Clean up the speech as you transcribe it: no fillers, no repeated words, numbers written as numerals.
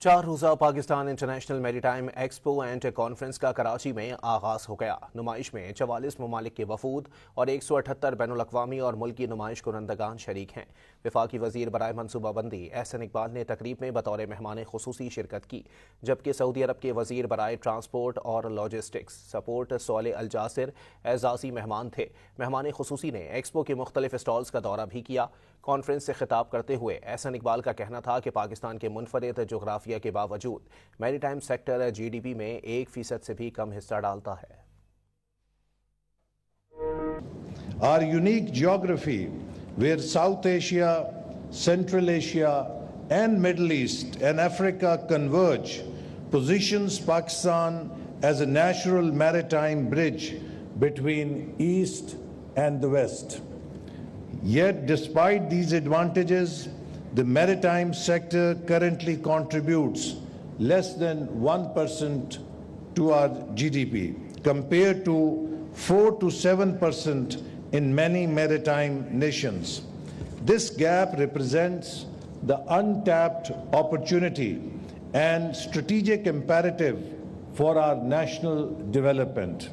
4 रोज़ा Pakistan international maritime expo and conference का कराची में आगाज हो गया। नुमाइश में 44 ममालिक के वफूद और 178 बैनुल-अक़वामी और मुल्की नुमाइश कुनंदगान शरीक हैं। वफाकी वज़ीर बराए मनसूबाबंदी एहसन इकबाल ने तकरीब में बतौर मेहमान खुसूसी शिरकत की, जबकि सऊदी अरब के वज़ीर बराए ट्रांसपोर्ट और लॉजिस्टिक्स सपोर्ट सोले अल जासिर एजाज़ी मेहमान थे। मेहमान खुसूसी ने एक्सपो के मुख्तलिफ स्टॉल्स का दौरा भी किया। कॉन्फ्रेंस से खिताब करते हुए एहसन इकबाल का कहना था कि पाकिस्तान के मुनफरिद जोग्राफिया के बावजूद मैरीटाइम सेक्टर GDP में 1% से भी कम हिस्सा डालता है। Our unique geography, where South Asia, Central Asia, and Middle East and Africa converge, positions Pakistan as a natural maritime bridge between East and the West. Yet, despite these advantages, the maritime sector currently contributes less than 1% to our GDP, compared to 4 to 7% in many maritime nations. This gap represents the untapped opportunity and strategic imperative for our national development.